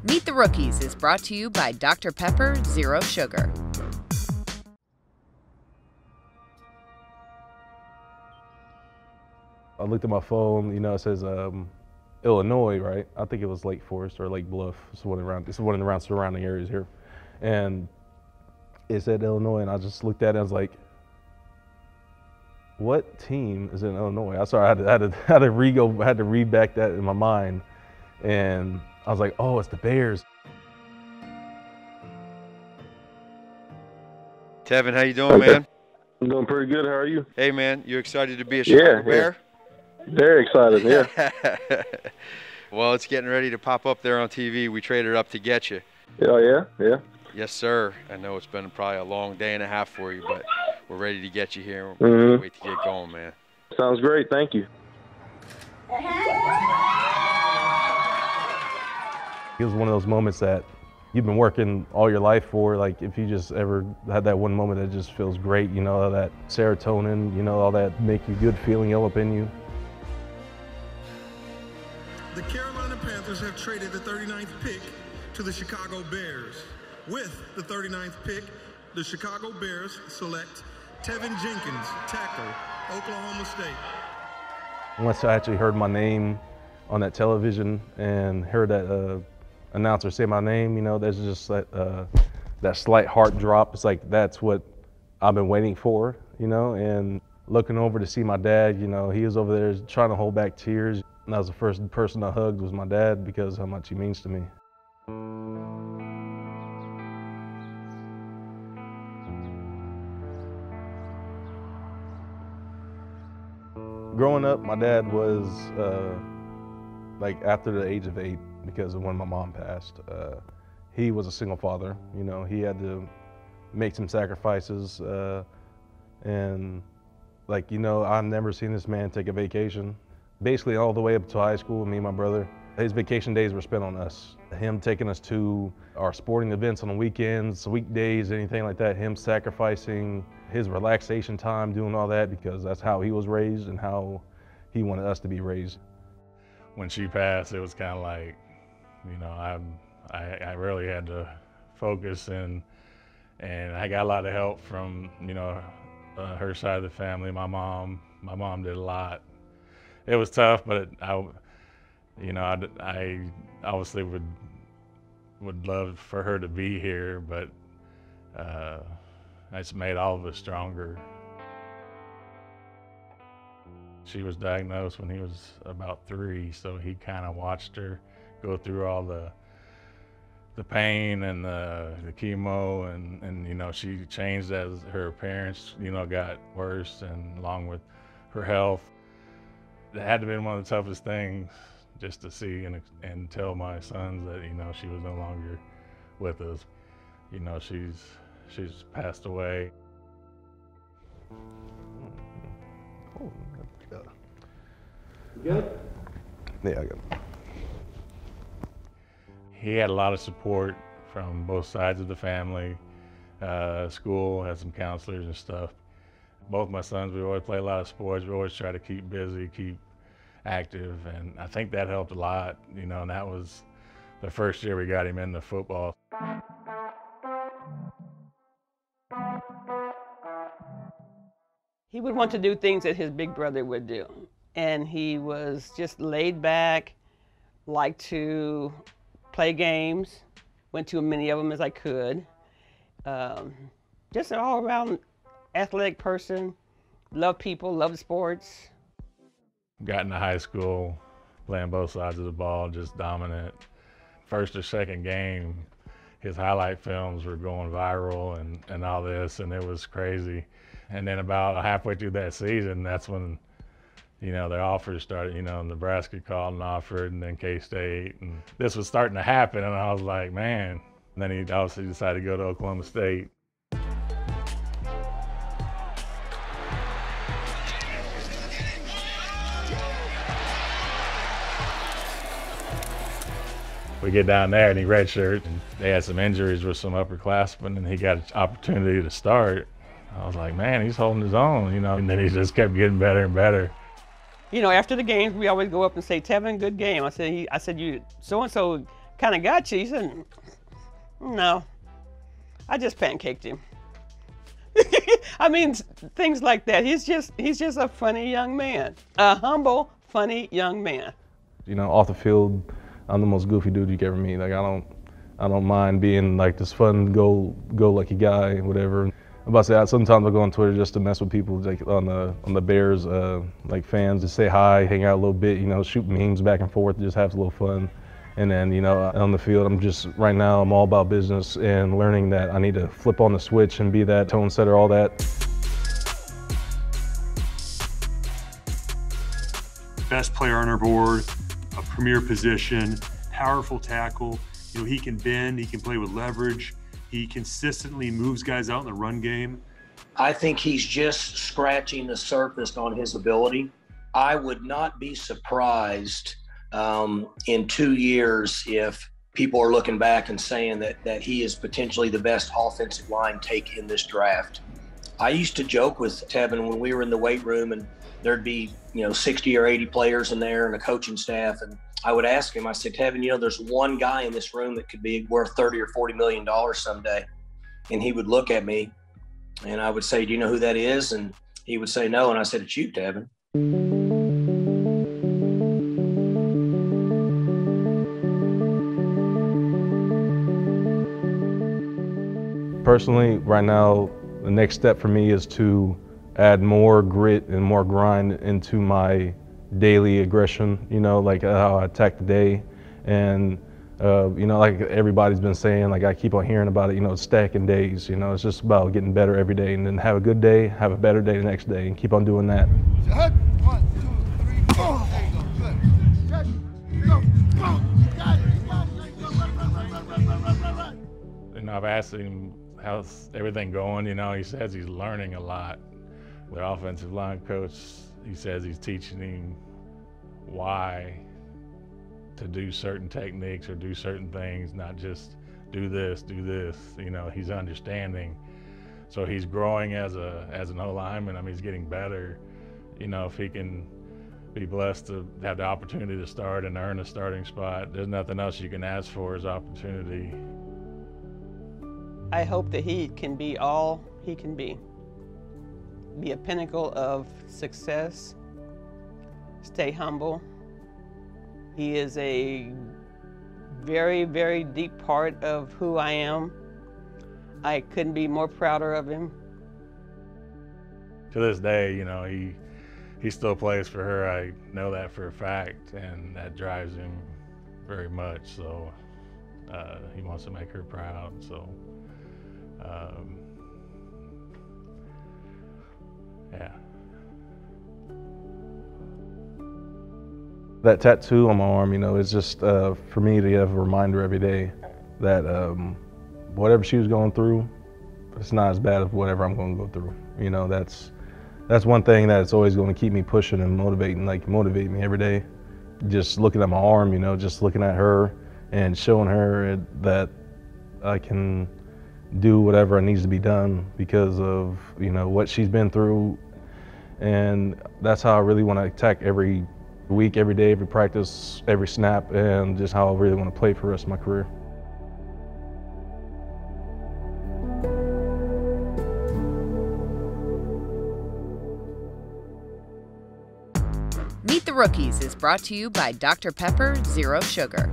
Meet the Rookies is brought to you by Dr. Pepper Zero Sugar. I looked at my phone, you know, it says Illinois, right? I think it was Lake Forest or Lake Bluff. It's one in the surrounding areas here. And it said Illinois, and I just looked at it, I was like, what team is in Illinois? I had to read back that in my mind. And I was like, oh, it's the Bears. Teven, how you doing, man? I'm doing pretty good. How are you? Hey, man, you excited to be a Chicago Bear? Very excited, yeah. Well, it's getting ready to pop up there on TV. We traded up to get you. Oh, yeah? Yes, sir. I know it's been probably a long day and a half for you, but we're ready to get you here. Mm-hmm. Wait to get going, man. Sounds great. Thank you. It was one of those moments that you've been working all your life for. Like, if you just ever had that one moment that just feels great, you know, all that serotonin, you know, all that make you good feeling all up in you. The Carolina Panthers have traded the 39th pick to the Chicago Bears. With the 39th pick, the Chicago Bears select Teven Jenkins, tackle, Oklahoma State. Once I actually heard my name on that television and heard that announcer say my name, you know, there's just that slight heart drop. It's like, that's what I've been waiting for, you know, and looking over to see my dad, you know, he was over there trying to hold back tears. And that was the first person I hugged was my dad because of how much he means to me. Growing up, my dad was like after the age of 8 because of when my mom passed. He was a single father, you know, he had to make some sacrifices and like, you know, I've never seen this man take a vacation. Basically all the way up to high school, me and my brother, his vacation days were spent on us. Him taking us to our sporting events on the weekends, weekdays, anything like that, him sacrificing his relaxation time, doing all that because that's how he was raised and how he wanted us to be raised. When she passed, it was kind of like, you know, I really had to focus and I got a lot of help from, you know, her side of the family. My mom did a lot. It was tough, but I obviously would love for her to be here, but it's made all of us stronger. She was diagnosed when he was about 3, so he kind of watched her go through all the pain and the chemo, and you know, she changed as her appearance, you know, got worse, and along with her health. It had to have been one of the toughest things just to see and tell my sons that, you know, she was no longer with us. You know, she's passed away. Oh, You good? yeah, I got it. He had a lot of support from both sides of the family. School had some counselors and stuff. Both my sons, we always play a lot of sports. We always try to keep busy, keep active, and I think that helped a lot, you know, and that was the first year we got him into football. He would want to do things that his big brother would do, and he was just laid back, liked to play games, went to as many of them as I could. Just an all-around athletic person, loved people, loved sports. Got into high school, playing both sides of the ball, just dominant. First or second game, his highlight films were going viral and all this, and it was crazy. And then about halfway through that season, that's when, you know, their offers started. You know, Nebraska called and offered, and then K-State, and this was starting to happen, and I was like, man. And then he obviously decided to go to Oklahoma State. We get down there and he redshirted, and they had some injuries with some upperclassmen, and he got an opportunity to start. I was like, man, he's holding his own, you know, and then he just kept getting better and better. You know, after the games, we always go up and say, Teven, good game. I said, you so-and-so kind of got you. He said, no, I just pancaked him. I mean, things like that. He's just a funny young man, a humble, funny young man. You know, off the field, I'm the most goofy dude you could ever meet. Like I don't mind being like this fun, go lucky guy, whatever. I'm about to say, sometimes I go on Twitter just to mess with people, like on the Bears, like fans, to say hi, hang out a little bit, you know, shoot memes back and forth, just have a little fun. And then, you know, on the field, right now, I'm all about business and learning that I need to flip on the switch and be that tone setter, all that. Best player on our board, a premier position, powerful tackle. You know, he can bend, he can play with leverage. He consistently moves guys out in the run game. I think he's just scratching the surface on his ability. I would not be surprised in 2 years if people are looking back and saying that he is potentially the best offensive line take in this draft. I used to joke with Teven when we were in the weight room and there'd be, you know, 60 or 80 players in there and a coaching staff. And I would ask him, I said, Teven, you know, there's one guy in this room that could be worth $30 or $40 million someday. And he would look at me and I would say, do you know who that is? And he would say, no. And I said, it's you, Teven. Personally, right now, the next step for me is to add more grit and more grind into my daily aggression, you know, like how I attack the day. And, you know, like everybody's been saying, like I keep on hearing about it, you know, stacking days, you know, it's just about getting better every day and then have a good day, have a better day the next day and keep on doing that. 1, 2, 3, 4. There you go, good. Stretch, go, got it. Run. You know, I've asked him, how's everything going? You know, he says he's learning a lot. The offensive line coach, he says he's teaching him why to do certain techniques or do certain things, not just do this. You know, he's understanding. So he's growing as an O-lineman. I mean, he's getting better. You know, if he can be blessed to have the opportunity to start and earn a starting spot, there's nothing else you can ask for as opportunity. I hope that he can be all he can be a pinnacle of success, stay humble. He is a very, very deep part of who I am. I couldn't be more prouder of him. To this day, you know, he still plays for her. I know that for a fact, and that drives him very much. So he wants to make her proud. So. Yeah. That tattoo on my arm, you know, it's just for me to have a reminder every day that whatever she was going through, it's not as bad as whatever I'm going to go through. You know, that's one thing that's always going to keep me pushing and motivate me every day. Just looking at my arm, you know, just looking at her and showing her that I can do whatever needs to be done because of, you know, what she's been through. And that's how I really want to attack every week, every day, every practice, every snap, and just how I really want to play for the rest of my career. Meet the Rookies is brought to you by Dr. Pepper Zero Sugar.